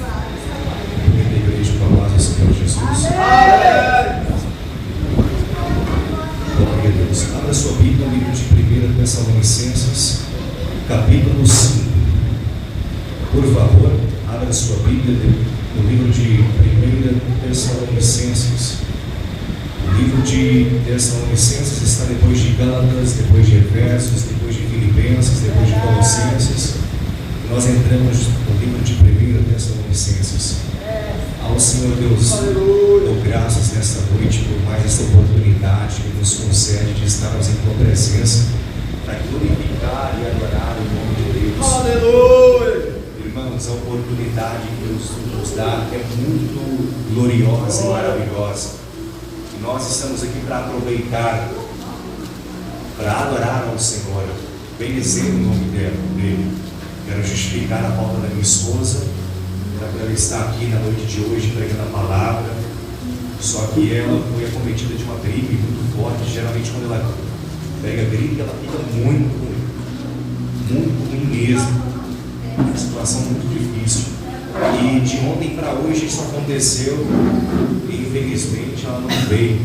Da igreja com a paz do Senhor Jesus. Glória a Deus. Abra sua Bíblia no livro de 1 Tessalonicenses, capítulo 5. Por favor, abra sua Bíblia no livro de 1 Tessalonicenses. O livro de Tessalonicenses está depois de Gálatas, depois de Efésios, depois de Filipenses, depois de Colossenses. Nós entramos no livro de 1 Tessalonicenses. Ao Senhor Deus, dou graças nesta noite por mais esta oportunidade que nos concede de estarmos em tua presença para glorificar e adorar o nome de Deus. Aleluia! Irmãos, a oportunidade que Deus nos dá é muito gloriosa e maravilhosa. E nós estamos aqui para aproveitar, para adorar ao Senhor, bendizer o nome dele. Quero justificar a falta da minha esposa, para ela estar aqui na noite de hoje pregando a palavra. Só que ela foi acometida de uma gripe muito forte. Geralmente quando ela pega a gripe, ela fica muito ruim mesmo. Uma situação muito difícil. E de ontem para hoje isso aconteceu e infelizmente ela não veio.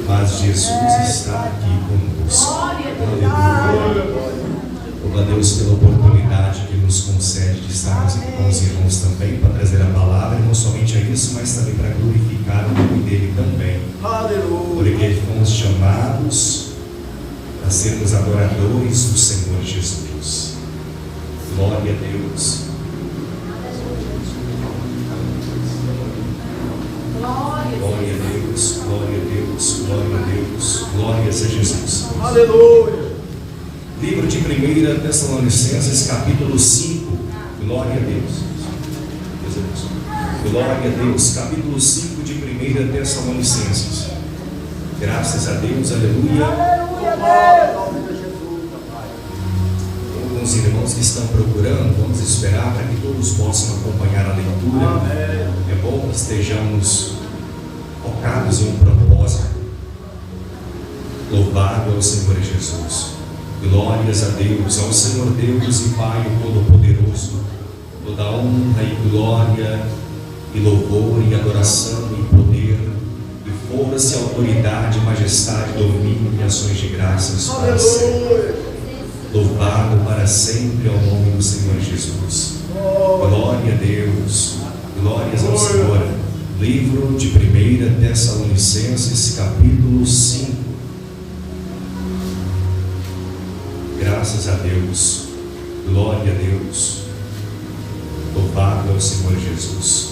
Mas Jesus está aqui conosco. Aleluia. Louva a Deus pela oportunidade que nos concede de estarmos aqui com os irmãos também para trazer a palavra, e não somente a isso, mas também para glorificar o nome dele também. Aleluia. Porque fomos chamados a sermos adoradores do Senhor Jesus. Glória a Deus. Glória a Deus, glória a Deus, glória a Deus, glória a Jesus. Aleluia. Livro de 1 Tessalonicenses, capítulo 5. Glória a Deus. Glória a Deus. Capítulo 5 de 1 Tessalonicenses. Graças a Deus, aleluia. Alguns irmãos que estão procurando, vamos esperar para que todos possam acompanhar a leitura. É bom que estejamos focados em um propósito. Louvado ao Senhor Jesus. Glórias a Deus, ao Senhor Deus e Pai Todo-Poderoso, toda honra e glória, e louvor, e adoração, e poder, e força, e autoridade, majestade, domínio e ações de graças para sempre. Louvado para sempre ao nome do Senhor Jesus. Glória a Deus, glórias ao Senhor. Livro de 1 Tessalonicenses, capítulo 5. Graças a Deus, glória a Deus, louvado ao Senhor Jesus,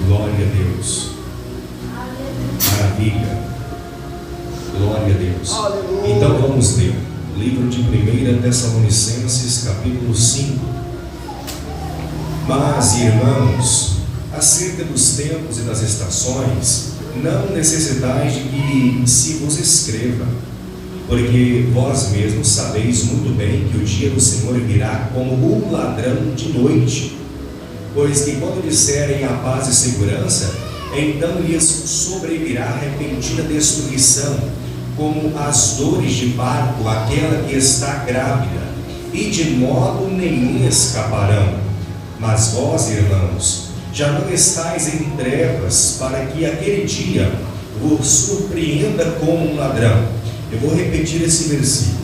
glória a Deus, maravilha, glória a Deus. Então vamos ler, livro de 1 Tessalonicenses, capítulo 5. Mas, irmãos, acerca dos tempos e das estações, não necessitais de que se vos escreva, porque vós mesmos sabeis muito bem que o dia do Senhor virá como um ladrão de noite. Pois que quando disserem a paz e segurança, então lhes sobrevirá repentina destruição, como as dores de parto aquela que está grávida, e de modo nenhum escaparão. Mas vós, irmãos, já não estais em trevas, para que aquele dia vos surpreenda como um ladrão. Eu vou repetir esse versículo.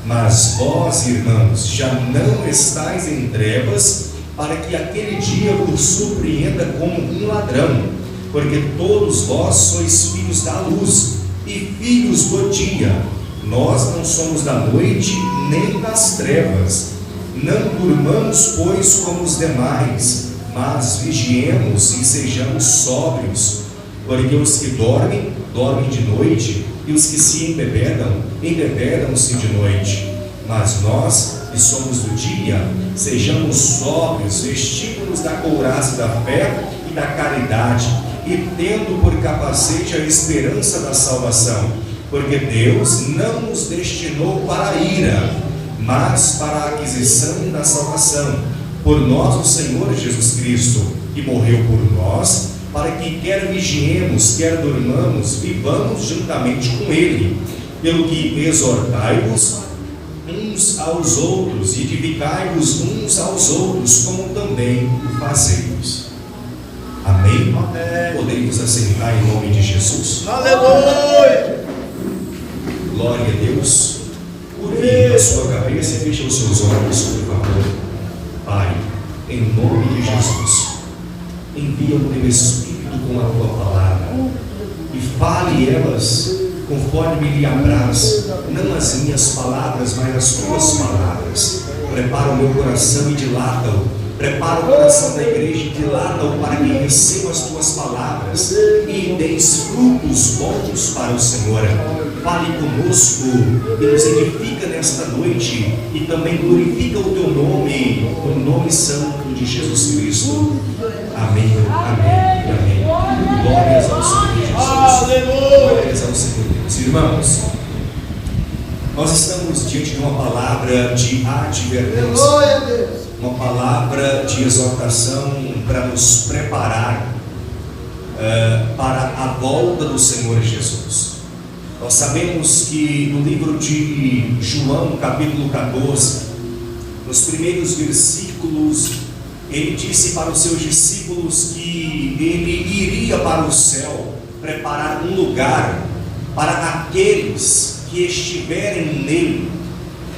Mas vós, irmãos, já não estais em trevas, para que aquele dia vos surpreenda como um ladrão. Porque todos vós sois filhos da luz e filhos do dia. Nós não somos da noite nem das trevas. Não durmamos, pois, como os demais, mas vigiemos e sejamos sóbrios, porque os que dormem, dormem de noite, e os que se embebedam, embebedam-se de noite. Mas nós, que somos do dia, sejamos sóbrios, vestimos-nos da couraça da fé e da caridade, e tendo por capacete a esperança da salvação, porque Deus não nos destinou para a ira, mas para a aquisição da salvação, por nós o Senhor Jesus Cristo, que morreu por nós, para que quer vigiemos, quer durmamos, vivamos juntamente com Ele. Pelo que exortai-vos uns aos outros, e edificai-vos uns aos outros, como também o fazeis. Amém? Podemos assentar em nome de Jesus. Aleluia! Glória a Deus. Curve a sua cabeça e feche os seus olhos, por favor. Pai, em nome de Jesus, envia o teu Espírito com a tua palavra e fale elas conforme lhe apraz, não as minhas palavras, mas as tuas palavras. Prepara o meu coração e dilata-o. Prepara o coração da igreja e dilata-o para que receba as tuas palavras e deis frutos bons para o Senhor. Fale conosco e nos edifica nesta noite e também glorifica o teu nome, o nome santo de Jesus Cristo. Amém, amém, amém. Glórias ao Senhor Jesus. Glórias ao Senhor Deus. Irmãos, nós estamos diante de uma palavra de advertência, uma palavra de exortação para nos preparar para a volta do Senhor Jesus. Nós sabemos que no livro de João, capítulo 14, nos primeiros versículos, ele disse para os seus discípulos que ele iria para o céu preparar um lugar para aqueles que estiverem nele,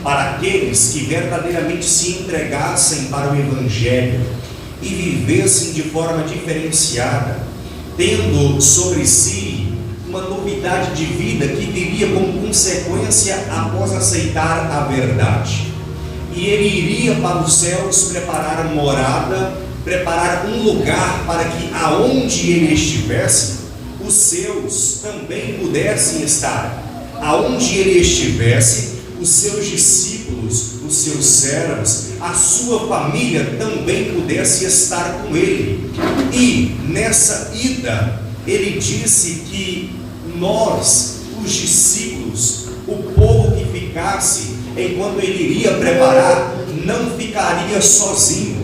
para aqueles que verdadeiramente se entregassem para o Evangelho e vivessem de forma diferenciada, tendo sobre si uma novidade de vida que viria como consequência após aceitar a verdade. E ele iria para os céus preparar morada, preparar um lugar para que aonde ele estivesse, os seus também pudessem estar. Aonde ele estivesse, os seus discípulos, os seus servos, a sua família também pudesse estar com ele. E nessa ida, ele disse que nós, os discípulos, o povo que ficasse, enquanto ele iria preparar, não ficaria sozinho,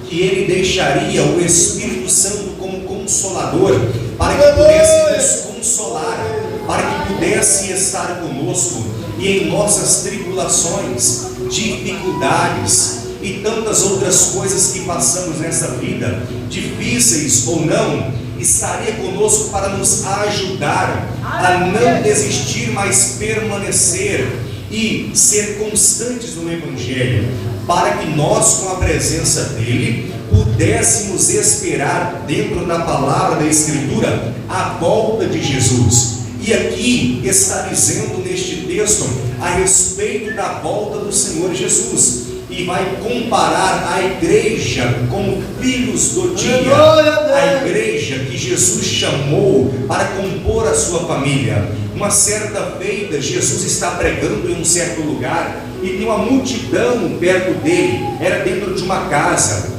que ele deixaria o Espírito Santo como consolador, para que pudesse nos consolar, para que pudesse estar conosco, e em nossas tribulações, dificuldades e tantas outras coisas que passamos nessa vida, difíceis ou não, estaria conosco para nos ajudar a não desistir, mas permanecer e ser constantes no Evangelho, para que nós, com a presença dele, pudéssemos esperar dentro da palavra da Escritura a volta de Jesus. E aqui está dizendo neste texto a respeito da volta do Senhor Jesus, e vai comparar a igreja com filhos do dia, a igreja que Jesus chamou para compor a sua família. Uma certa feita, Jesus está pregando em um certo lugar e tem uma multidão perto dele, era dentro de uma casa,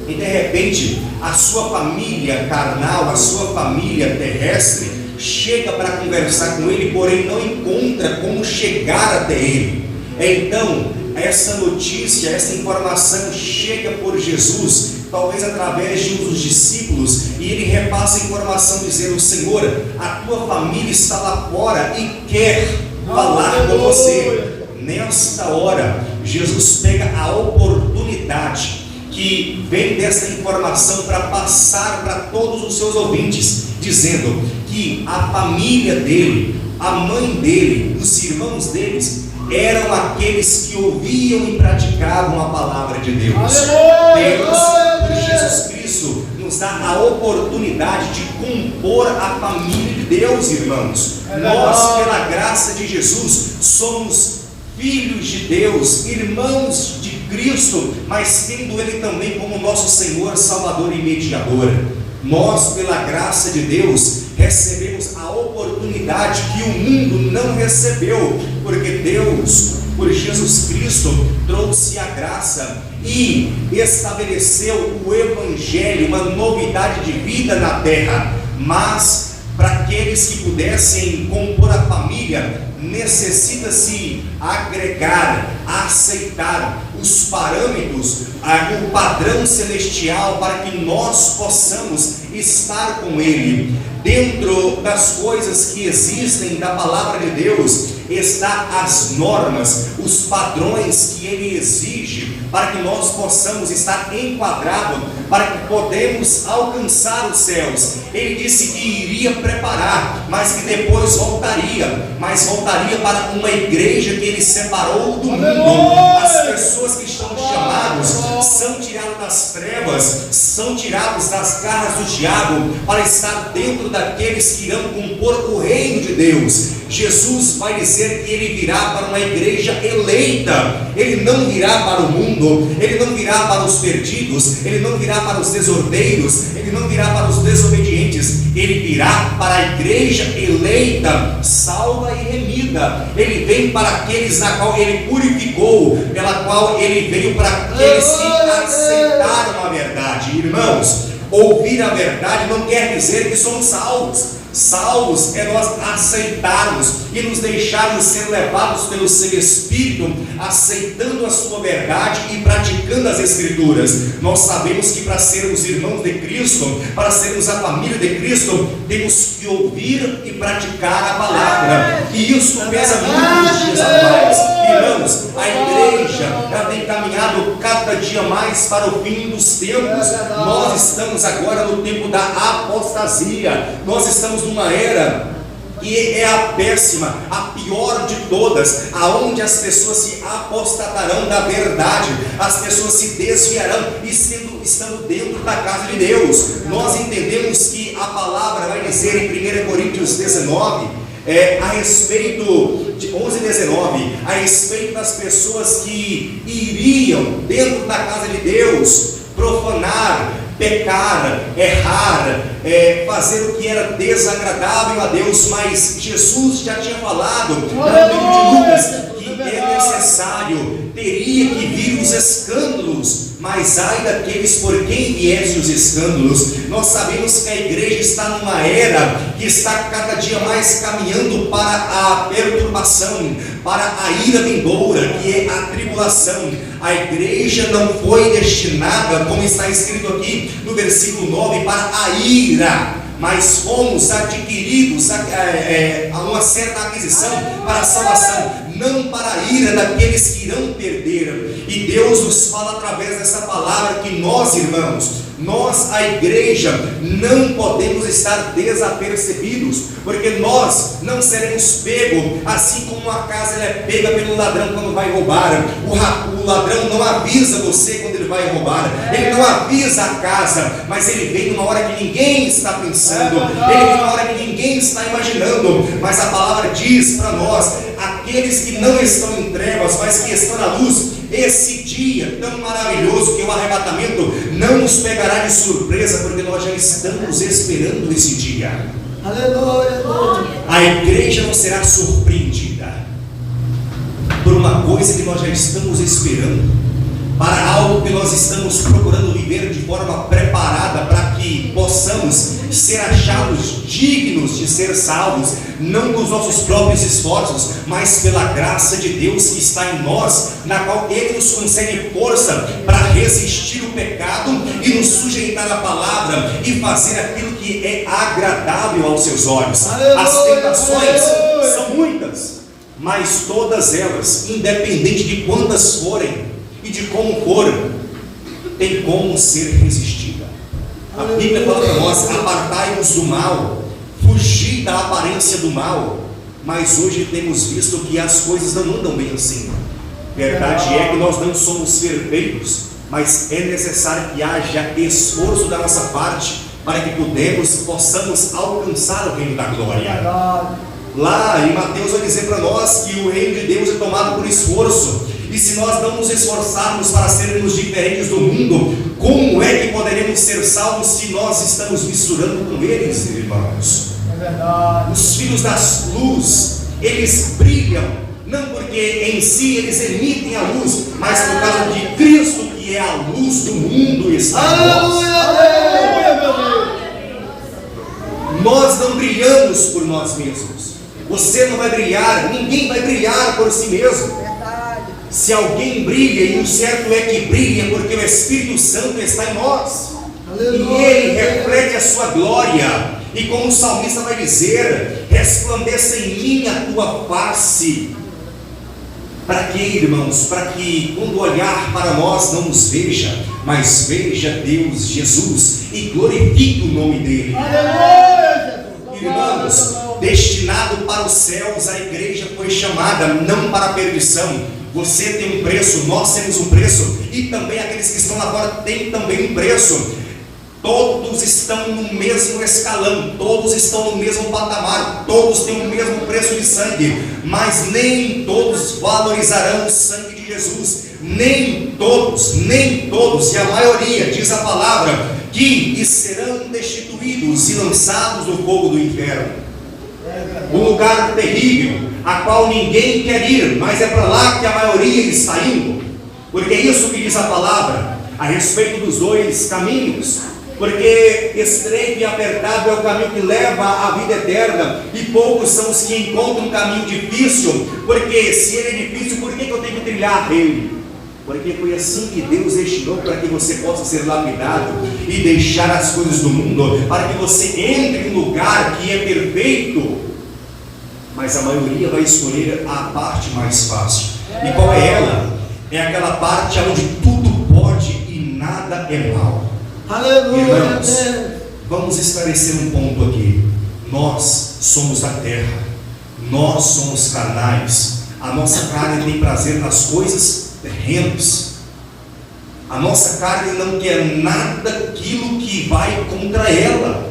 e de repente a sua família carnal, a sua família terrestre chega para conversar com ele, porém não encontra como chegar até ele. Então essa notícia, essa informação chega por Jesus, talvez através de um dos discípulos, e ele repassa a informação dizendo: Senhor, a tua família está lá fora e quer falar com você. Nesta hora, Jesus pega a oportunidade que vem dessa informação para passar para todos os seus ouvintes, dizendo que a família dele, a mãe dele, os irmãos deles eram aqueles que ouviam e praticavam a palavra de Deus. Deus, por Jesus Cristo, nos dá a oportunidade de compor a família de Deus, irmãos. Nós, pela graça de Jesus, somos filhos de Deus, irmãos de Cristo, mas tendo Ele também como nosso Senhor, Salvador e Mediador. Nós, pela graça de Deus, recebemos a oportunidade que o mundo não recebeu, porque Deus, por Jesus Cristo, trouxe a graça e estabeleceu o Evangelho, uma novidade de vida na terra. Mas para aqueles que pudessem compor a família, necessita-se agregar, aceitar os parâmetros, o padrão celestial para que nós possamos estar com Ele. Dentro das coisas que existem da palavra de Deus está as normas, os padrões que Ele exige para que nós possamos estar enquadrados, para que podemos alcançar os céus. Ele disse que iria preparar, mas que depois voltaria, mas voltaria para uma igreja que Ele separou do mundo. As pessoas que estão chamadas são tiradas das trevas, são tiradas das garras do diabo, para estar dentro daqueles que irão compor o reino de Deus. Jesus vai dizer que Ele virá para uma igreja eleita. Ele não virá para o mundo, Ele não virá para os perdidos, Ele não virá para os desordeiros, Ele não virá para os desobedientes. Ele virá para a igreja eleita, salva e remida. Ele vem para aqueles na qual Ele purificou, pela qual Ele veio para aqueles que aceitaram a verdade. Irmãos, ouvir a verdade não quer dizer que somos salvos. Salvos é nós aceitarmos e nos deixarmos ser levados pelo seu Espírito, aceitando a sua verdade e praticando as Escrituras. Nós sabemos que para sermos irmãos de Cristo, para sermos a família de Cristo, temos que ouvir e praticar a palavra, e isso pesa muito nos dias atuais. Irmãos, a igreja ela tem caminhado cada dia mais para o fim dos tempos. Nós estamos agora no tempo da apostasia. Nós estamos numa era que é a péssima, a pior de todas, aonde as pessoas se apostatarão da verdade, as pessoas se desviarão, estando dentro da casa de Deus. Nós entendemos que a palavra vai dizer em 1 Coríntios 19, a respeito de 11:19, a respeito das pessoas que iriam dentro da casa de Deus profanar, pecar, errar, fazer o que era desagradável a Deus. Mas Jesus já tinha falado no livro de Lucas que é necessário, teria que vir os escândalos, mas ai daqueles por quem viessem os escândalos. Nós sabemos que a igreja está numa era que está cada dia mais caminhando para a perturbação, para a ira vindoura, que é a tribulação. A igreja não foi destinada, como está escrito aqui no versículo 9, para a ira, mas fomos adquiridos a uma certa aquisição para a salvação, não para a ira daqueles que irão perder. E Deus nos fala através dessa palavra que nós, irmãos, nós, a igreja, não podemos estar desapercebidos, porque nós não seremos pegos, assim como uma casa ela é pega pelo ladrão quando vai roubar. O ladrão não avisa você quando ele vai roubar, ele não avisa a casa, mas ele vem numa hora que ninguém está pensando, ele vem numa hora que ninguém está imaginando. Mas a palavra diz para nós, aqueles que não estão em trevas, mas que estão na luz, esse dia tão maravilhoso que é o arrebatamento não nos pegará de surpresa, porque nós já estamos esperando esse dia. Aleluia. A igreja não será surpreendida por uma coisa que nós já estamos esperando, para algo que nós estamos procurando viver de forma preparada, para que possamos ser achados dignos de ser salvos, não com os nossos próprios esforços, mas pela graça de Deus que está em nós, na qual Ele nos concede força para resistir o pecado e nos sujeitar à palavra e fazer aquilo que é agradável aos seus olhos. As tentações são muitas, mas todas elas, independente de quantas forem e de como for, tem como ser resistida. A Bíblia fala para nós: apartai-vos do mal, fugir da aparência do mal. Mas hoje temos visto que as coisas não andam bem assim. Verdade é que nós não somos perfeitos, mas é necessário que haja esforço da nossa parte para que possamos alcançar o reino da glória. Lá em Mateus vai dizer para nós que o reino de Deus é tomado por esforço. E se nós não nos esforçarmos para sermos diferentes do mundo, como é que poderemos ser salvos se nós estamos misturando com eles, irmãos? É verdade. Os filhos das luz, eles brilham, não porque em si eles emitem a luz, mas por causa de Cristo, que é a luz do mundo, está em nós. Nós não brilhamos brilhamos por nós mesmos. Você não vai brilhar, ninguém vai brilhar por si mesmo. Verdade. Se alguém brilha, e o certo é que brilha, porque o Espírito Santo está em nós. Aleluia. E Ele reflete a sua glória. E como o salmista vai dizer: resplandeça em mim a tua face. Para quê, irmãos? Para que quando olhar para nós não nos veja, mas veja Deus, Jesus, e glorifique o nome dEle. Aleluia, Jesus. Irmãos, destinado para os céus, a igreja foi chamada, não para a perdição. Você tem um preço, nós temos um preço, e também aqueles que estão lá fora têm também um preço. Todos estão no mesmo escalão, todos estão no mesmo patamar, todos têm o mesmo preço de sangue, mas nem todos valorizarão o sangue de Jesus. Nem todos, e a maioria, diz a palavra, que serão destituídos e lançados no fogo do inferno. Um lugar terrível, a qual ninguém quer ir, mas é para lá que a maioria está indo, porque é isso que diz a palavra a respeito dos dois caminhos. Porque estreito e apertado é o caminho que leva à vida eterna, e poucos são os que encontram um caminho difícil. Porque se ele é difícil, por que eu tenho que trilhar ele? Porque foi assim que Deus destinou, para que você possa ser lapidado e deixar as coisas do mundo, para que você entre em um lugar que é perfeito. Mas a maioria vai escolher a parte mais fácil. E qual é ela? É aquela parte onde tudo pode e nada é mal. Aleluia. Irmãos, vamos esclarecer um ponto aqui. Nós somos da terra, nós somos carnais. A nossa carne tem prazer nas coisas terrenas. A nossa carne não quer nada daquilo que vai contra ela.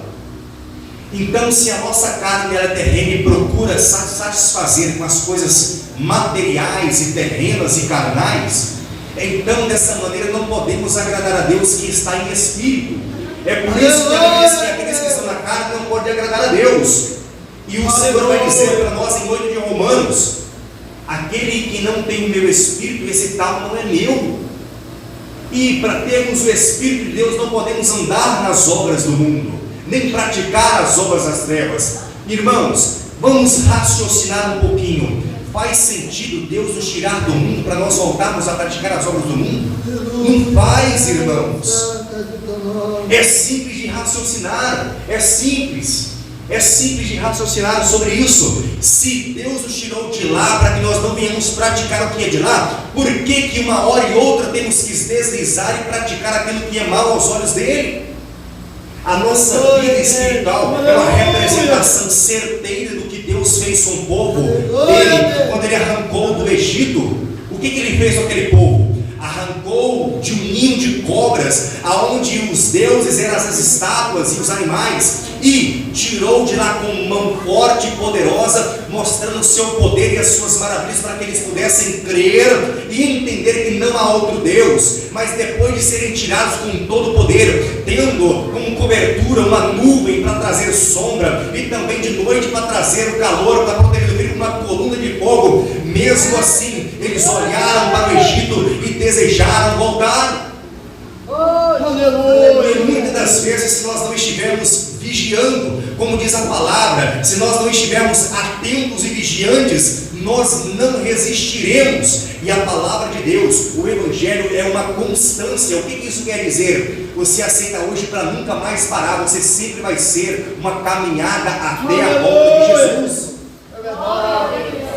Então, se a nossa carne ela é terrena e procura satisfazer com as coisas materiais e terrenas e carnais, então dessa maneira não podemos agradar a Deus que está em espírito. É por isso que ela diz que aqueles que estão na carne não podem agradar a Deus. E o Senhor vai dizer para nós em 8 de Romanos: aquele que não tem o meu espírito, esse tal não é meu. E para termos o Espírito de Deus não podemos andar nas obras do mundo, nem praticar as obras das trevas. Irmãos, vamos raciocinar um pouquinho. Faz sentido Deus nos tirar do mundo para nós voltarmos a praticar as obras do mundo? Não faz, irmãos. É simples de raciocinar. É simples de raciocinar sobre isso. Se Deus nos tirou de lá para que nós não venhamos praticar o que é de lá, por que uma hora e outra temos que deslizar e praticar aquilo que é mal aos olhos dele? A nossa vida espiritual é uma representação certeira do que Deus fez com o povo dele quando ele arrancou do Egito. O que ele fez com aquele povo? Arrancou de um ninho de cobras, aonde os deuses eram as estátuas e os animais, e tirou de lá com mão forte e poderosa, mostrando o seu poder e as suas maravilhas, para que eles pudessem crer e entender que não há outro Deus. Mas depois de serem tirados com todo o poder, tendo como cobertura uma nuvem para trazer sombra, e também de noite para trazer o calor, para proteger o frio, uma coluna de fogo, mesmo assim eles olharam para o Egito e desejaram voltar. E muitas das vezes, se nós não estivermos vigiando, como diz a palavra, se nós não estivermos atentos e vigiantes, nós não resistiremos. E a palavra de Deus, o Evangelho, é uma constância. O que isso quer dizer? Você aceita hoje para nunca mais parar. Você sempre vai ser uma caminhada até a volta de Jesus.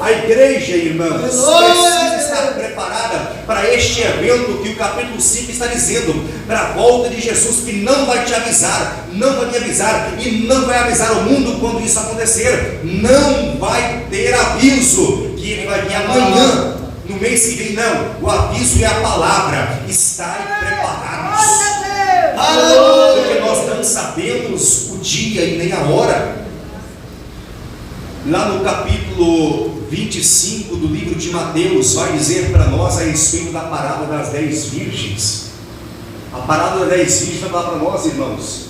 A igreja, irmãos, precisa estar preparada para este evento que o capítulo 5 está dizendo, para a volta de Jesus, que não vai te avisar, não vai me avisar, e não vai avisar o mundo quando isso acontecer. Não vai ter aviso que ele vai vir amanhã, no mês que vem, não. O aviso é a palavra. Estai preparados, porque nós não sabemos o dia e nem a hora. Lá no capítulo 25 do livro de Mateus, vai dizer para nós a respeito da parábola das 10 virgens. A parábola das 10 virgens vai falar para nós, irmãos,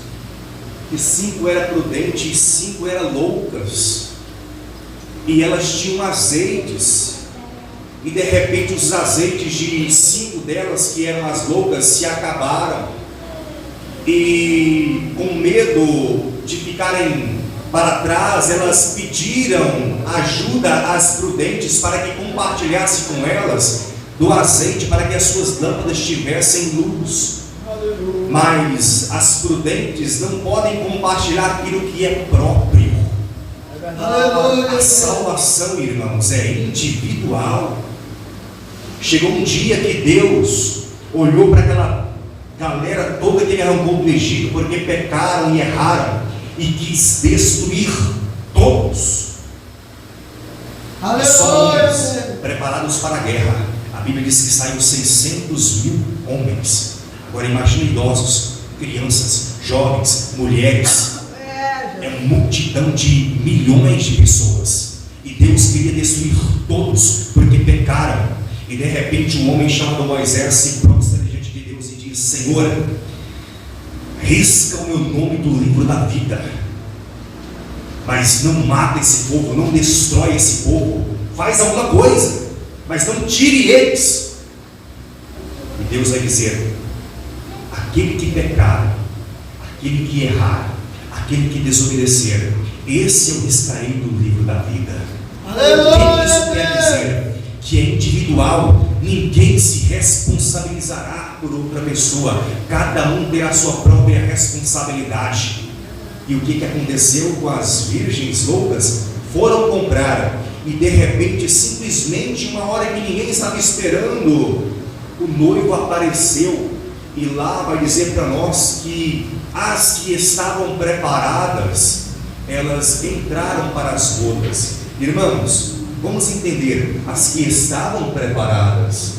que 5 eram prudentes e 5 eram loucas, e elas tinham azeites, e de repente os azeites de 5 delas, que eram as loucas, se acabaram, e com medo de ficarem para trás, elas pediram ajuda às prudentes para que compartilhasse com elas do azeite para que as suas lâmpadas tivessem luz. Mas as prudentes não podem compartilhar aquilo que é próprio. A salvação, irmãos, é individual. Chegou um dia que Deus olhou para aquela galera toda que ele arrancou do Egito, porque pecaram e erraram, e quis destruir todos. Só homens preparados para a guerra. A Bíblia diz que saíram 600.000 homens. Agora imagine idosos, crianças, jovens, mulheres. É uma multidão de milhões de pessoas. E Deus queria destruir todos, porque pecaram. E de repente um homem chamado Moisés se prostra diante de Deus e diz: Senhor, risca o meu nome do livro da vida, mas não mata esse povo, não destrói esse povo, faz alguma coisa, mas não tire eles. E Deus vai dizer: aquele que pecar, aquele que errar, aquele que desobedecer, esse eu riscarei do livro da vida. O que isso quer dizer? Que é individual, ninguém se responsabilizará por outra pessoa, cada um terá a sua própria responsabilidade. E o que aconteceu com as virgens loucas? Foram comprar, e de repente, simplesmente, uma hora que ninguém estava esperando, o noivo apareceu. E lá vai dizer para nós que as que estavam preparadas, elas entraram para as bodas. Irmãos, vamos entender, as que estavam preparadas,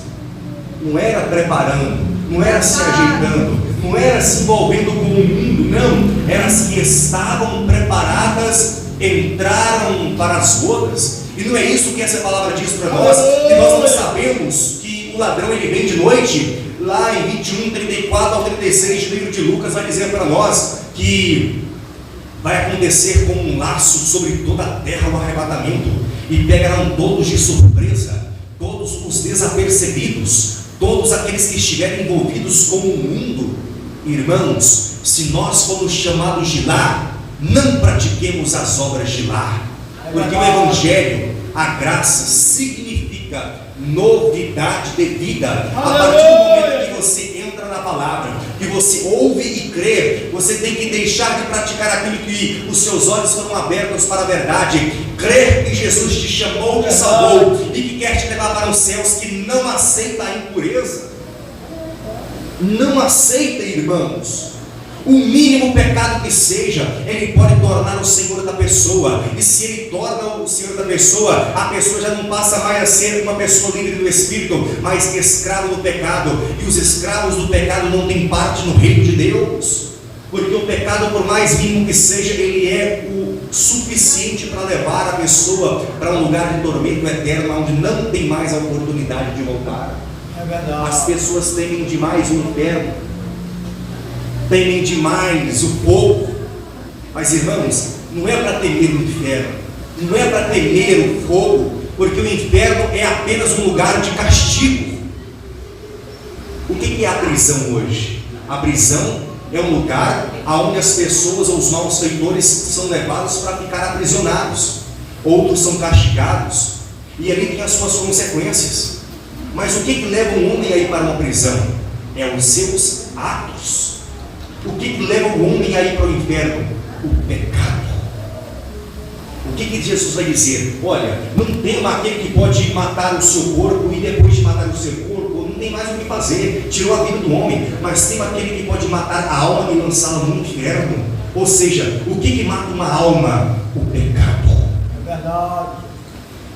não era preparando, não era se ajeitando, não era se envolvendo com o mundo, não, eram as que estavam preparadas, entraram para as bodas. E não é isso que essa palavra diz para nós, que nós não sabemos que o ladrão ele vem de noite. Lá em 21, 34 ao 36 do livro de Lucas vai dizer para nós que vai acontecer como um laço sobre toda a terra o arrebatamento, e pegarão todos de surpresa, todos os desapercebidos, todos aqueles que estiverem envolvidos com o mundo. Irmãos, se nós formos chamados de lá, não pratiquemos as obras de lá, porque o Evangelho, a graça, significa novidade de vida. A partir do momento que você entra na palavra, que você ouve e crê, você tem que deixar de praticar aquilo que os seus olhos foram abertos para a verdade, crer que Jesus te chamou, te salvou e que quer te levar para os céus, que não aceita a impureza, não aceita, irmãos. O mínimo pecado que seja, ele pode tornar o Senhor da pessoa. E se ele torna o Senhor da pessoa, a pessoa já não passa mais a ser uma pessoa livre do Espírito, mas escravo do pecado. E os escravos do pecado não têm parte no reino de Deus, porque o pecado, por mais mínimo que seja, ele é o suficiente para levar a pessoa para um lugar de tormento eterno, onde não tem mais a oportunidade de voltar. As pessoas temem demais o inferno, temem demais o fogo. Mas, irmãos, não é para temer o inferno, não é para temer o fogo, porque o inferno é apenas um lugar de castigo. O que é a prisão hoje? A prisão é um lugar onde as pessoas ou os malfeitores são levados para ficar aprisionados, outros são castigados, e ali tem as suas consequências. Mas o que leva um homem a ir para uma prisão? É os seus atos. O que leva o homem a ir para o inferno? O pecado. O que Jesus vai dizer? Olha, não tema aquele que pode matar o seu corpo, e depois de matar o seu corpo, não tem mais o que fazer, tirou a vida do homem. Mas tem aquele que pode matar a alma e lançá-la no inferno. Ou seja, o que mata uma alma? O pecado. É verdade.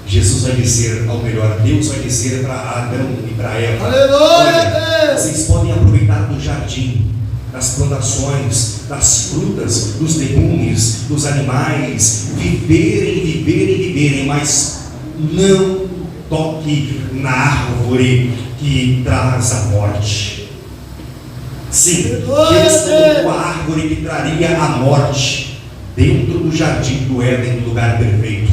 Jesus vai dizer, ou melhor, Deus vai dizer para Adão e para Eva: olha, vocês podem aproveitar do jardim, das plantações, das frutas, dos legumes, dos animais, viverem, mas não toque na árvore que traz a morte. Sim, Deus colocou a árvore que traria a morte dentro do jardim do Éden, do lugar perfeito,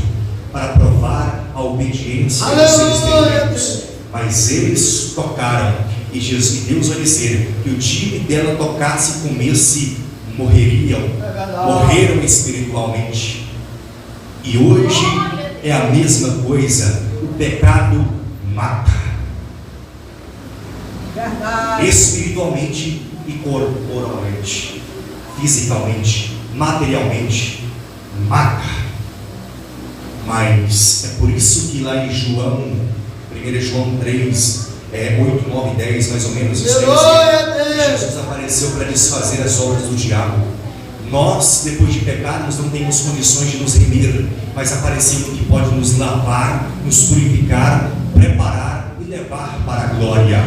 para provar a obediência dos seres terrenos. Mas eles tocaram, e Deus vai dizer que o dia que dela tocasse e comesse, morreram espiritualmente. E hoje é a mesma coisa. O pecado mata, espiritualmente e corporalmente, fisicamente, materialmente, mata. Mas é por isso que lá em João, 1 João 3, 8, 9, 10, mais ou menos, isso Jesus apareceu para desfazer as obras do diabo. Nós, depois de pecarmos, não temos condições de nos remir, mas apareceu que pode nos lavar, nos purificar, preparar e levar para a glória.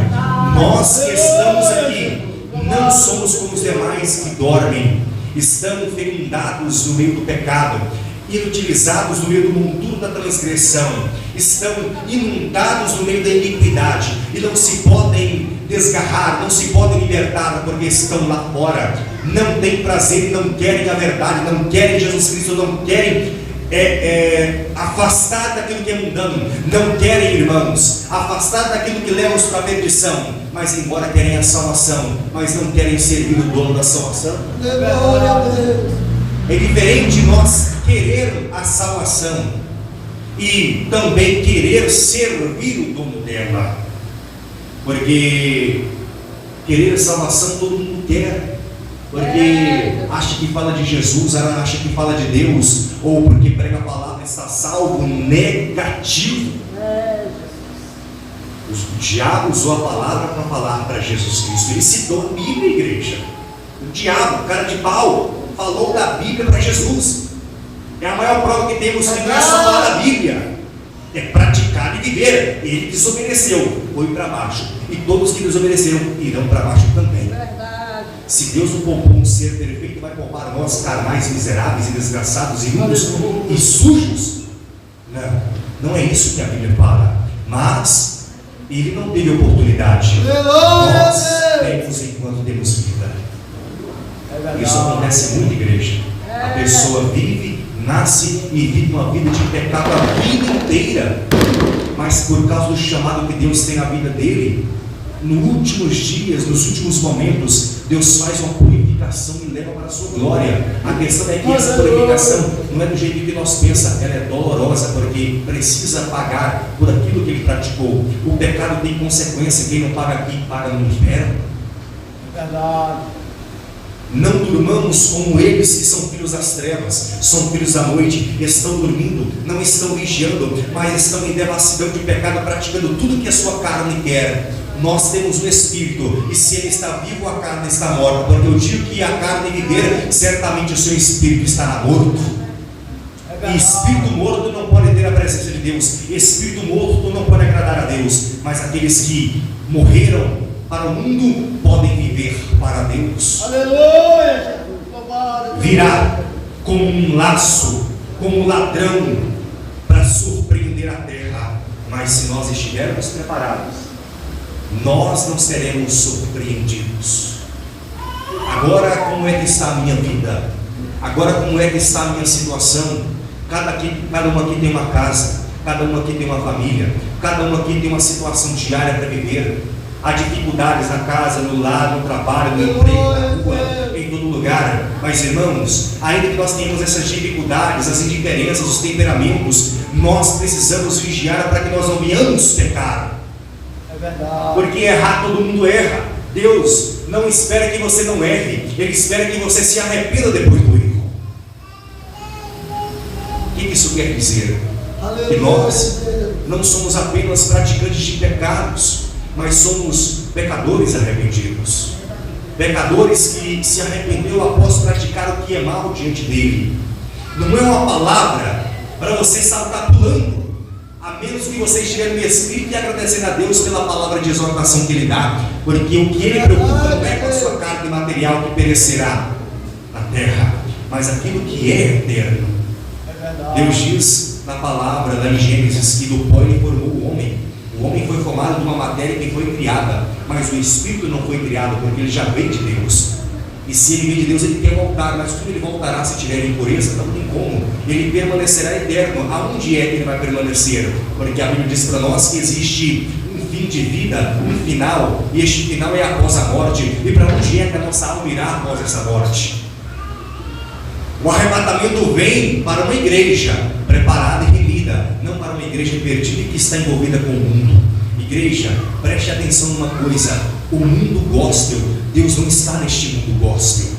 Nós que estamos aqui não somos como os demais que dormem, estão fecundados no meio do pecado, inutilizados no meio do monturo da transgressão, estão inundados no meio da iniquidade e não se podem desgarrar, não se podem libertar, porque estão lá fora, não têm prazer e não querem a verdade, não querem Jesus Cristo, não querem afastar daquilo que é mundano, não querem, irmãos, afastar daquilo que leva-os para a perdição, mas embora querem a salvação, mas não querem servir o dono da salvação. É diferente nós querer a salvação e também querer servir o dono dela, porque querer a salvação todo mundo quer, porque acha que fala de Jesus, acha que fala de Deus, ou porque prega a palavra está salvo. Negativo. O diabo usou a palavra para falar para Jesus Cristo. Ele citou a Bíblia, igreja. O diabo, cara de pau, falou da Bíblia para Jesus. É a maior prova que temos que não é só falar da Bíblia, é praticar e viver. Ele desobedeceu, foi para baixo, e todos que desobedeceram irão para baixo também. Se Deus não poupou um ser perfeito, vai poupar nós, carnais, miseráveis e desgraçados, imundos e sujos? Não é isso que a Bíblia fala. Mas ele não teve oportunidade. Nós temos enquanto temos vida. Isso acontece muito, igreja. A pessoa vive, nasce e vive uma vida de pecado a vida inteira, mas por causa do chamado que Deus tem na vida dele, nos últimos dias, nos últimos momentos, Deus faz uma purificação e leva para a sua glória. A questão é que essa purificação não é do jeito que nós pensamos, ela é dolorosa, porque precisa pagar por aquilo que ele praticou. O pecado tem consequência, quem não paga aqui, paga no inferno. Não durmamos como eles que são filhos das trevas, são filhos da noite, estão dormindo, não estão vigiando, mas estão em devassidão de pecado, praticando tudo que a sua carne quer. Nós temos um espírito, e se ele está vivo, a carne está morta, porque eu digo que a carne viver, certamente o seu espírito estará morto. E espírito morto não pode ter a presença de Deus, espírito morto não pode agradar a Deus, mas aqueles que morreram para o mundo podem viver para Deus. Aleluia! Virá como um laço, como um ladrão, para surpreender a terra. Mas se nós estivermos preparados, nós não seremos surpreendidos. Agora, como é que está a minha vida? Agora, como é que está a minha situação? Cada um aqui tem uma casa, cada um aqui tem uma família, cada um aqui tem uma situação diária para viver. Há dificuldades na casa, no lar, no trabalho, no emprego, na rua, em todo lugar. Mas, irmãos, ainda que nós tenhamos essas dificuldades, as indiferenças, os temperamentos, nós precisamos vigiar para que nós não venhamos pecar. Porque errar, todo mundo erra. Deus não espera que você não erre, Ele espera que você se arrependa depois do erro. O que isso quer dizer? Que nós não somos apenas praticantes de pecados, mas somos pecadores arrependidos. Pecadores que se arrependeu após praticar o que é mal diante dele. Não é uma palavra para você saltar pulando, a menos que você estiver no Espírito e agradecendo a Deus pela palavra de exortação que Ele dá, porque o que Ele preocupa não é com a sua carne material que perecerá na terra, mas aquilo que é eterno. Deus diz na palavra, lá em Gênesis, que do pó Ele formou o homem. O homem foi formado de uma matéria que foi criada, mas o Espírito não foi criado, porque ele já veio de Deus. E se ele vem de Deus, ele quer voltar, mas como ele voltará se tiver impureza? Não tem como. Ele permanecerá eterno. Aonde é que ele vai permanecer? Porque a Bíblia diz para nós que existe um fim de vida, um final, e este final é após a morte. E para onde é que a nossa alma irá após essa morte? O arrebatamento vem para uma igreja preparada e remida, não para uma igreja perdida e que está envolvida com o mundo. Igreja, preste atenção numa coisa: o mundo gospel, Deus não está neste mundo gospel.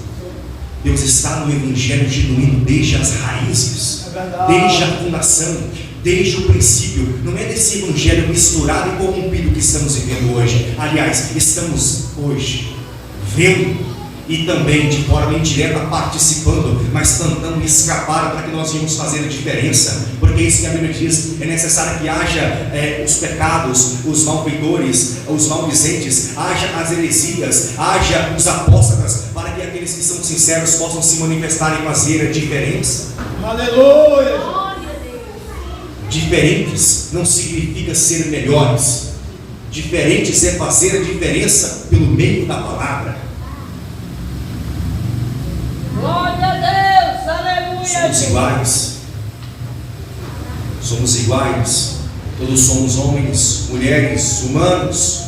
Deus está no evangelho genuíno desde as raízes, desde a fundação, desde o princípio. Não é desse evangelho misturado e corrompido que estamos vivendo hoje. Aliás, estamos hoje vendo e também de forma indireta participando, mas tentando escapar para que nós venhamos fazer a diferença, porque isso que a Bíblia diz: é necessário que haja os pecados, os malfeitores, os maldizentes, haja as heresias, haja os apóstatas, para que aqueles que são sinceros possam se manifestar e fazer a diferença. Aleluia! Diferentes não significa ser melhores. Diferentes é fazer a diferença pelo meio da palavra. Glória a Deus, aleluia. Somos iguais. Somos iguais. Todos somos homens, mulheres, humanos.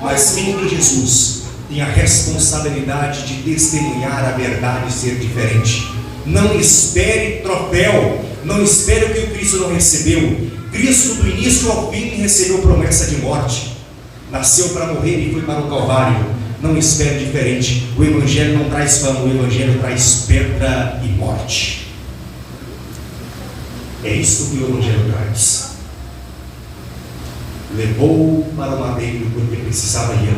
Mas quem em Jesus tem a responsabilidade de testemunhar a verdade e ser diferente. Não espere troféu. Não espere o que o Cristo não recebeu. Cristo do início ao fim recebeu promessa de morte. Nasceu para morrer e foi para o Calvário. Não espere diferente. O Evangelho não traz fama, o Evangelho traz pedra e morte. É isso que o Evangelho traz. Levou para o madeiro porque precisava ir.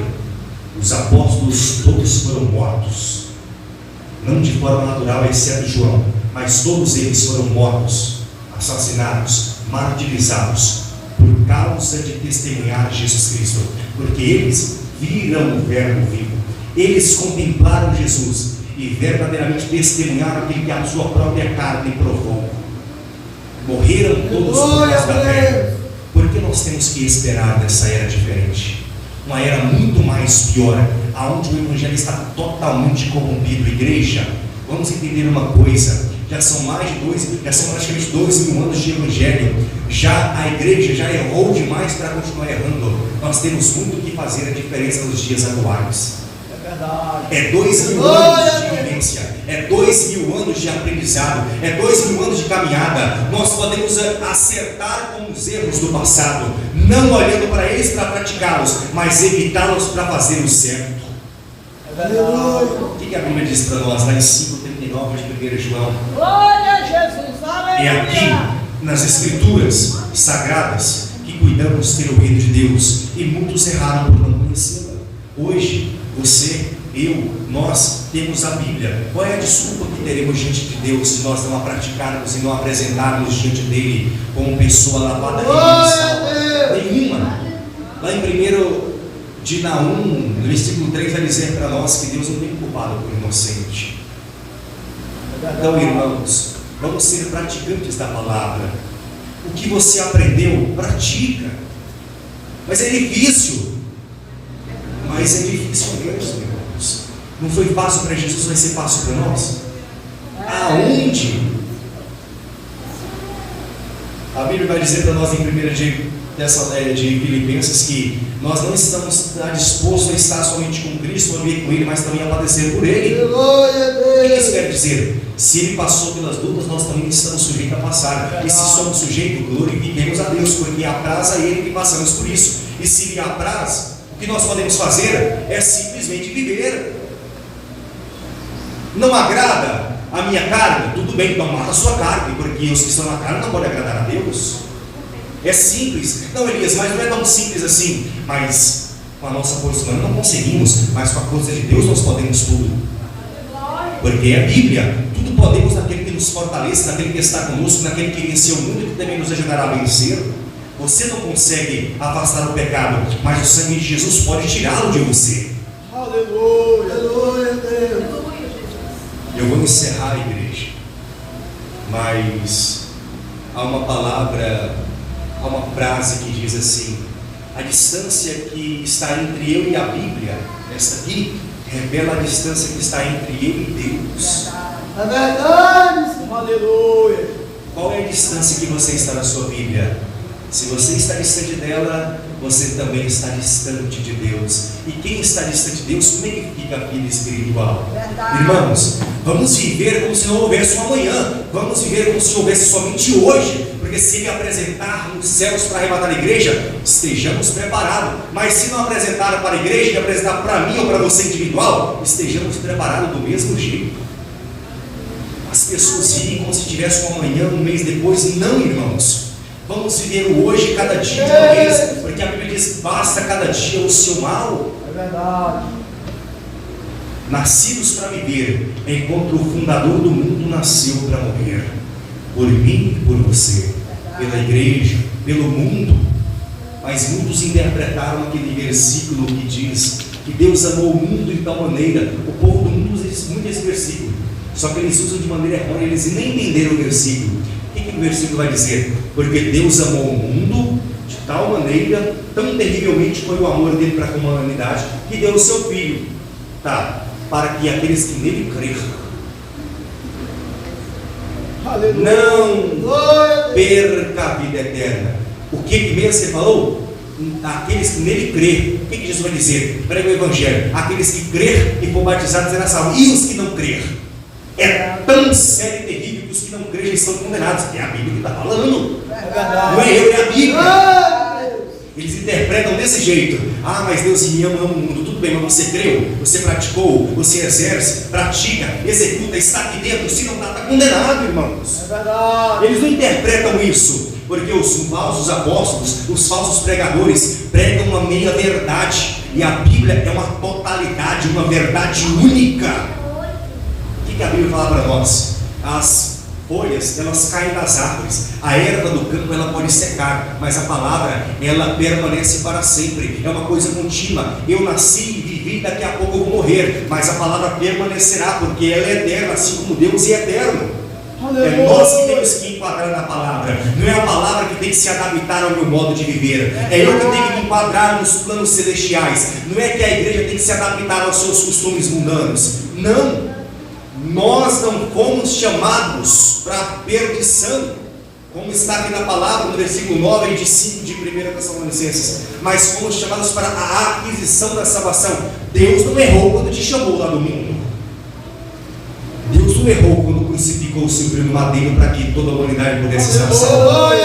Os apóstolos todos foram mortos. Não de forma natural, exceto João, mas todos eles foram mortos, assassinados, martirizados, por causa de testemunhar Jesus Cristo, porque eles viram o verbo vivo, eles contemplaram Jesus e verdadeiramente testemunharam aquilo que a sua própria carne provou. Morreram todos por causa da fé. Por que nós temos que esperar dessa era diferente? Uma era muito mais pior, aonde o Evangelho está totalmente corrompido. Igreja, vamos entender uma coisa: já são praticamente 2.000 anos de Evangelho. Já a igreja já errou demais para continuar errando. Nós temos muito que fazer a diferença nos dias atuais. É verdade. É 2.000 anos de vivência, é 2.000 anos de aprendizado, é 2.000 anos de caminhada. Nós podemos acertar com os erros do passado, não olhando para eles para praticá-los, mas evitá-los para fazer o certo. É verdade. O que a Bíblia diz para nós lá em 5:39 de 1 João? Glória a Jesus, aleluia. É aqui, nas Escrituras Sagradas, que cuidamos ter o reino de Deus, e muitos erraram por não conhecê-la. Hoje, você, eu, nós temos a Bíblia. Qual é a desculpa que teremos diante de Deus se nós não a praticarmos e não a apresentarmos diante dele como pessoa lavada e salva? Nenhuma. Lá em 1 de Naum, no versículo 3, vai dizer para nós que Deus não tem culpado por inocente. Então, irmãos, vamos ser praticantes da palavra. O que você aprendeu, pratica. Mas é difícil. Mas é difícil mesmo, irmãos. Não foi fácil para Jesus, vai ser fácil para nós? Aonde? A Bíblia vai dizer para nós em 1 de Filipenses que nós não estamos dispostos a estar somente com Cristo, a viver com Ele, mas também a padecer por Ele. O que isso quer dizer? Se Ele passou pelas lutas, nós também estamos sujeitos a passar. E se somos sujeitos, glorifiquemos a Deus, porque apraz a Ele que passamos por isso. E se Ele apraz, o que nós podemos fazer é simplesmente viver. Não agrada a minha carne? Tudo bem, então mata a sua carne, porque os que estão na carne não podem agradar a Deus. É simples. Não, Elias, mas não é tão simples assim. Mas com a nossa força humana não conseguimos, mas com a força de Deus nós podemos tudo. Porque é a Bíblia. Tudo podemos naquele que nos fortalece, naquele que está conosco, naquele que venceu o mundo e que também nos ajudará a vencer. Você não consegue afastar o pecado, mas o sangue de Jesus pode tirá-lo de você. Aleluia, aleluia, Deus. Eu vou encerrar, igreja, mas há uma palavra, há uma frase que diz assim: a distância que está entre eu e a Bíblia, esta aqui, revela a distância que está entre eu e Deus. É verdade, Senhor. Aleluia. Qual é a distância que você está na sua Bíblia? Se você está distante dela, você também está distante de Deus. E quem está distante de Deus, como é que fica a vida espiritual? Verdade. Irmãos, Vamos viver como se não houvesse um amanhã. Vamos viver como se houvesse somente hoje. Porque se Ele apresentar nos céus para arrebatar a igreja, estejamos preparados. Mas se não apresentar para a igreja e apresentar para mim ou para você individual, estejamos preparados do mesmo jeito. As pessoas vivem como se tivesse um amanhã, um mês depois. Não, irmãos. Vamos viver o hoje, cada dia de uma vez. Porque a Bíblia diz: basta cada dia o seu mal. É verdade. Nascidos para viver, enquanto o fundador do mundo nasceu para morrer. Por mim e por você. Pela igreja, pelo mundo. Mas muitos interpretaram aquele versículo que diz que Deus amou o mundo de tal maneira. O povo do mundo usa muito esse versículo, só que eles usam de maneira errônea. Eles nem entenderam o versículo. O que o versículo vai dizer? Porque Deus amou o mundo de tal maneira, tão terrivelmente foi o amor dele para com a humanidade, que deu o seu filho, para que aqueles que nele creram não perca a vida eterna. O que mesmo você falou? Aqueles que nele crê. O que Jesus vai dizer? Prega o Evangelho: aqueles que crer e for batizados serão salvos. E os que não crer? É tão sério e terrível que os que não creem estão condenados. É a Bíblia que está falando. Não é eu, é a Bíblia. Eles interpretam desse jeito: ah, mas Deus me ama, ama o mundo. Tudo bem, mas você creu, você praticou, você exerce, pratica, executa, está aqui dentro. Se não está, está condenado, irmãos. É verdade. Eles não interpretam isso, porque os falsos apóstolos, os falsos pregadores, pregam uma meia verdade. E a Bíblia é uma totalidade, uma verdade única. O que a Bíblia fala para nós? As folhas, elas caem das árvores, a erva do campo ela pode secar, mas a palavra ela permanece para sempre, é uma coisa contínua. Eu nasci e vivi, daqui a pouco eu vou morrer, mas a palavra permanecerá, porque ela é eterna, assim como Deus é eterno. É nós que temos que enquadrar na palavra, não é a palavra que tem que se adaptar ao meu modo de viver, é eu que tenho que me enquadrar nos planos celestiais. Não é que a igreja tem que se adaptar aos seus costumes mundanos, não. Nós não fomos chamados para a perdição, como está aqui na palavra, no versículo 9 e de 5 de 1 Tessalonicenses, mas fomos chamados para a aquisição da salvação. Deus não errou quando te chamou lá do mundo. Deus não errou quando crucificou o seu filho no madeiro para que toda a humanidade pudesse ser salva.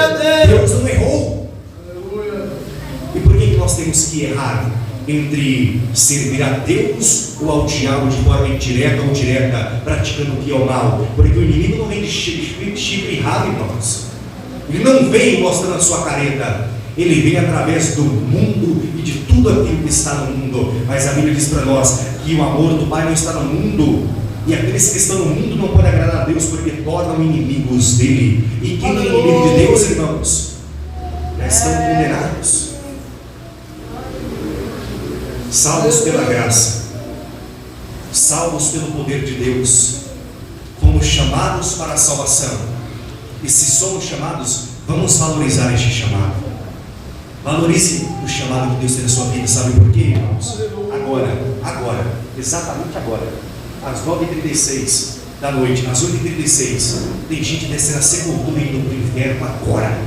Deus não errou. E por que nós temos que errar entre servir a Deus ou ao diabo de forma indireta ou direta, praticando o que é o mal? Porque o inimigo não vem de chifre e rabo, irmãos. Ele não vem mostrando a sua careta. Ele vem através do mundo e de tudo aquilo que está no mundo. Mas a Bíblia diz para nós que o amor do Pai não está no mundo. E aqueles que estão no mundo não podem agradar a Deus, porque tornam inimigos dele. E quem é inimigo de Deus, irmãos, já estão condenados. Salvos pela graça, salvos pelo poder de Deus, fomos chamados para a salvação. E se somos chamados, vamos valorizar este chamado. Valorize o chamado que Deus tem na sua vida. Sabe por quê, irmãos? Agora, exatamente agora, às 9h36 da noite, às 8h36, tem gente descendo a sepultura e indo para o inferno agora.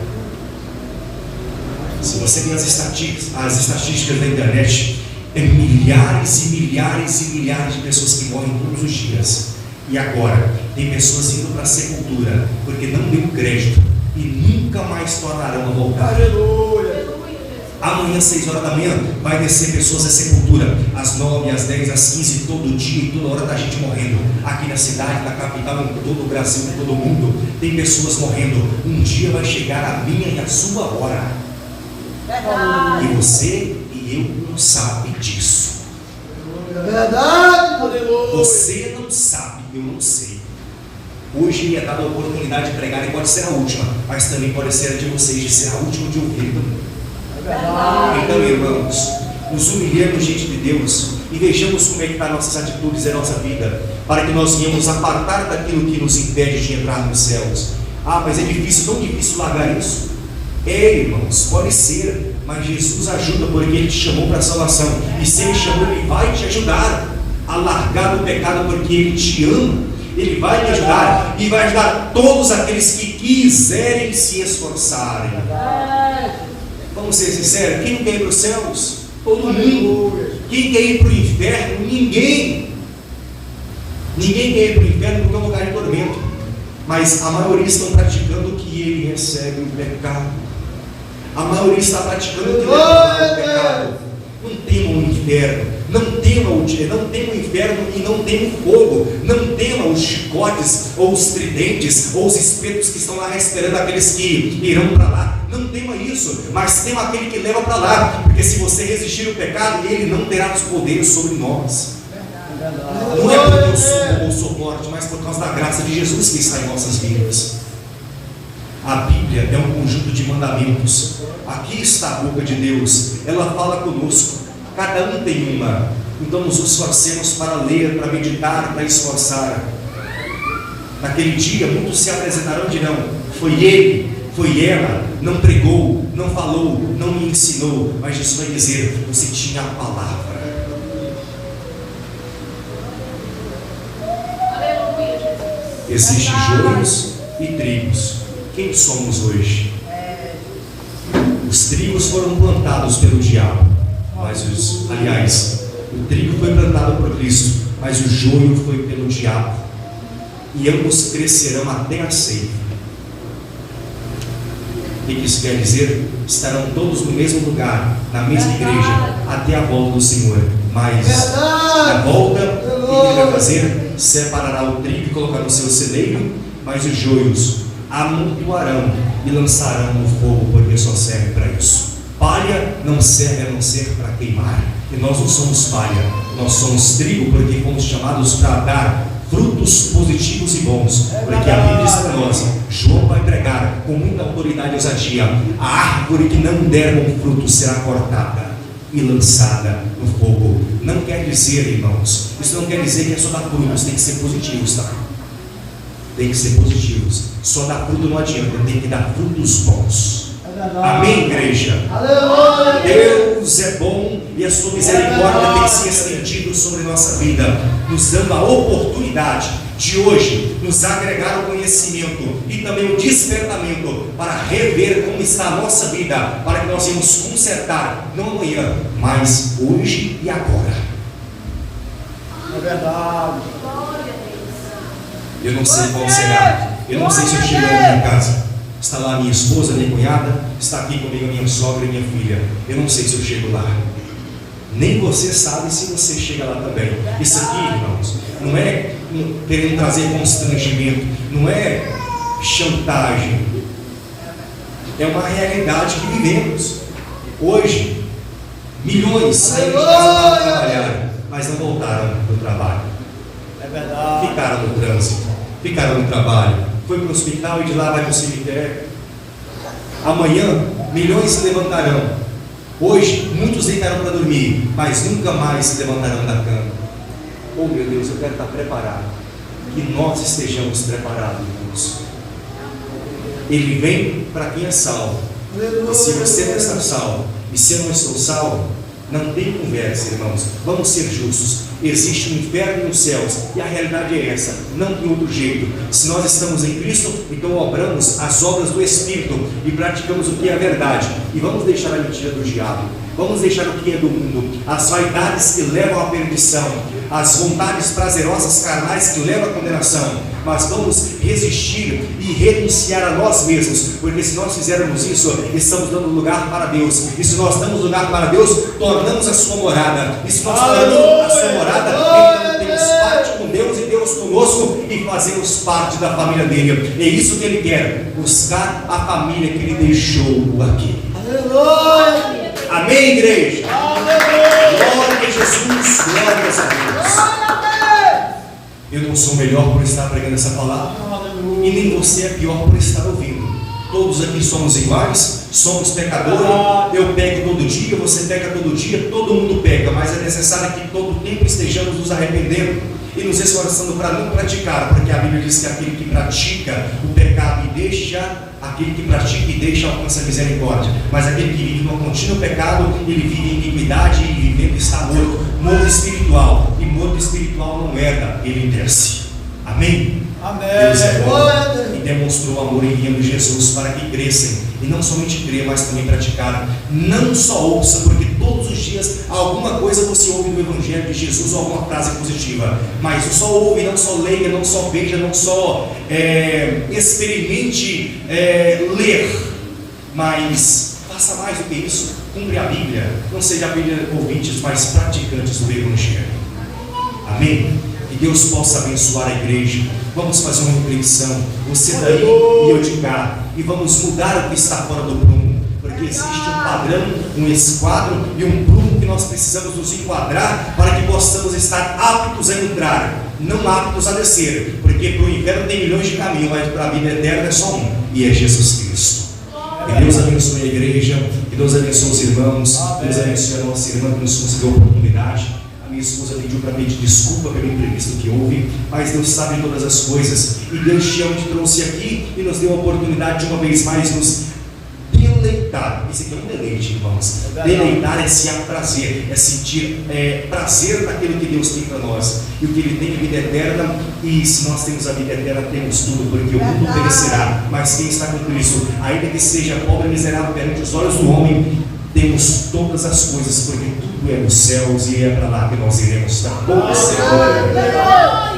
Se você vê as estatísticas da internet, é milhares e milhares e milhares de pessoas que morrem todos os dias. E agora, tem pessoas indo para a sepultura porque não deu crédito e nunca mais tornarão a voltar. Aleluia. Amanhã, 6 horas da manhã, vai descer pessoas à sepultura. Às 9, às 10, às 15, todo dia e toda hora da gente morrendo. Aqui na cidade, na capital, em todo o Brasil, em todo o mundo, tem pessoas morrendo. Um dia vai chegar a minha e a sua hora. Verdade. E você e eu não sabe disso. É verdade. Aleluia. Você não sabe, eu não sei. Hoje me é dada a oportunidade de pregar e pode ser a última, mas também pode ser a de vocês, de ser a última de ouvir também. Então, irmãos, nos humilhemos diante de Deus e vejamos como é que estão nossas atitudes e a nossa vida, para que nós venhamos apartar daquilo que nos impede de entrar nos céus. Ah, mas é difícil, tão difícil largar isso? É, irmãos, pode ser, mas Jesus ajuda, porque Ele te chamou para a salvação, e se Ele chamou, Ele vai te ajudar a largar o pecado, porque Ele te ama. Ele vai te ajudar e vai ajudar todos aqueles que quiserem se esforçarem. Vamos ser sinceros, quem quer ir para os céus? Todo mundo. Quem quer ir para o inferno? Ninguém. Ninguém quer ir para o inferno porque é um lugar de tormento, mas a maioria estão praticando o que ele recebe o pecado. A maioria está praticando o que leva ao pecado. Não tema o inferno, não tema o inferno e não tema o fogo, não tema os chicotes, ou os tridentes, ou os espetos que estão lá esperando aqueles que irão para lá. Não tema isso, mas tema aquele que leva para lá, porque se você resistir ao pecado, ele não terá os poderes sobre nós. Não é porque eu sou ou sou forte, mas por causa da graça de Jesus que está em nossas vidas. A Bíblia é um conjunto de mandamentos. Aqui está a boca de Deus, ela fala conosco. Cada um tem uma. Então nos esforcemos para ler, para meditar, para esforçar. Naquele dia muitos se apresentarão e dirão: foi ele, foi ela, não pregou, não falou, não me ensinou. Mas Jesus vai dizer: você tinha a palavra. Existem joios e trigos. Quem somos hoje? Os trigos foram plantados pelo diabo, o trigo foi plantado por Cristo, mas o joio foi pelo diabo. E ambos crescerão até a ceifa. O que isso quer dizer? Estarão todos no mesmo lugar, na mesma igreja, até a volta do Senhor. Mas na volta, o que ele vai fazer? Separará o trigo e colocará no seu celeiro, mas os joios amontoarão e lançarão no fogo, porque só serve para isso. Palha não serve a não ser para queimar. E nós não somos palha, nós somos trigo, porque fomos chamados para dar frutos positivos e bons. Porque a Bíblia diz para nós, João vai pregar com muita autoridade e ousadia: a árvore que não der bom fruto será cortada e lançada no fogo. Não quer dizer, irmãos, isso não quer dizer que é só dar frutos, tem que ser positivos, tá? Tem que ser positivos. Só dar fruto não adianta, tem que dar frutos bons. Amém, igreja? Aleluia. Deus é bom e a sua misericórdia tem se estendido sobre nossa vida, nos dando a oportunidade de hoje nos agregar o conhecimento e também o despertamento para rever como está a nossa vida, para que nós venhamos consertar, não amanhã, mas hoje e agora. É verdade. Eu não sei qual será. Eu não sei se eu chego na minha casa. Está lá minha esposa, minha cunhada, está aqui comigo a minha sogra e minha filha. Eu não sei se eu chego lá. Nem você sabe se você chega lá também. Isso aqui, irmãos, não é querendo trazer constrangimento, não é chantagem. É uma realidade que vivemos. Hoje, milhões saíram de casa para trabalhar, mas não voltaram do trabalho. É verdade. Ficaram no trânsito, ficaram no trabalho. Foi para o hospital e de lá vai para o cemitério. Amanhã, milhões se levantarão. Hoje, muitos deitarão para dormir, mas nunca mais se levantarão da cama. Oh meu Deus, eu quero estar preparado. Que nós estejamos preparados, irmãos. Ele vem para quem é salvo. E se você não está salvo, e se eu não estou salvo, não tem conversa, irmãos. Vamos ser justos. Existe um inferno nos céus, e a realidade é essa, não tem outro jeito. Se nós estamos em Cristo, então obramos as obras do Espírito e praticamos o que é a verdade, e vamos deixar a mentira do diabo, vamos deixar o que é do mundo, as vaidades que levam à perdição, as vontades prazerosas carnais que levam à condenação, mas vamos resistir e renunciar a nós mesmos, porque se nós fizermos isso, estamos dando lugar para Deus, e se nós damos lugar para Deus, tornamos a sua morada, e se nós tornamos a sua morada, então temos parte com Deus e Deus conosco, e fazemos parte da família dele. É isso que ele quer, buscar a família que ele deixou aqui. Aleluia. Amém, igreja? Aleluia. Glória a Jesus, glórias a Deus. Eu não sou melhor por estar pregando essa palavra, e nem você é pior por estar ouvindo. Todos aqui somos iguais, somos pecadores. Eu pego todo dia, você pega todo dia, todo mundo pega, mas é necessário que todo tempo estejamos nos arrependendo e nos esforçando para não praticar, porque a Bíblia diz que aquele que pratica o pecado e deixa, aquele que pratica e deixa alcança a misericórdia, mas aquele que vive no contínuo pecado, ele vive em iniquidade, e vivendo está morto espiritual, e morto espiritual não herda, ele desce. Amém? Amém. Deus é bom e demonstrou amor enviando Jesus para que crescem E não somente crer, mas também praticar. Não só ouça, porque todos os dias alguma coisa você ouve do Evangelho de Jesus ou alguma frase positiva. Mas não só ouve, não só leia, não só veja, não só experimente ler, mas faça mais do que isso. Cumpre a Bíblia. Não seja apenas ouvintes, mas praticantes do Evangelho. Amém? Que Deus possa abençoar a igreja. Vamos fazer uma reflexão, você daí e eu de cá, e vamos mudar o que está fora do prumo, porque existe um padrão, um esquadro e um prumo que nós precisamos nos enquadrar para que possamos estar aptos a entrar, não aptos a descer, porque para o inferno tem milhões de caminhos, mas para a vida eterna é só um, e é Jesus Cristo. Que Deus abençoe a igreja, que Deus abençoe os irmãos, que Deus abençoe a nossa irmã que nos concedeu a oportunidade. Minha esposa pediu para pedir desculpa pelo imprevisto que houve, mas Deus sabe todas as coisas, e Deus te ama, te trouxe aqui e nos deu a oportunidade de uma vez mais nos deleitar. Isso aqui é um deleite, irmãos. Deleitar é se prazer, é sentir prazer naquilo que Deus tem para nós, e o que Ele tem é vida eterna. E se nós temos a vida eterna, temos tudo, porque o mundo perecerá, mas quem está com Cristo, ainda que seja pobre e miserável perante os olhos do homem, temos todas as coisas, porque tudo é nos céus e é para lá que nós iremos. Está todo céu.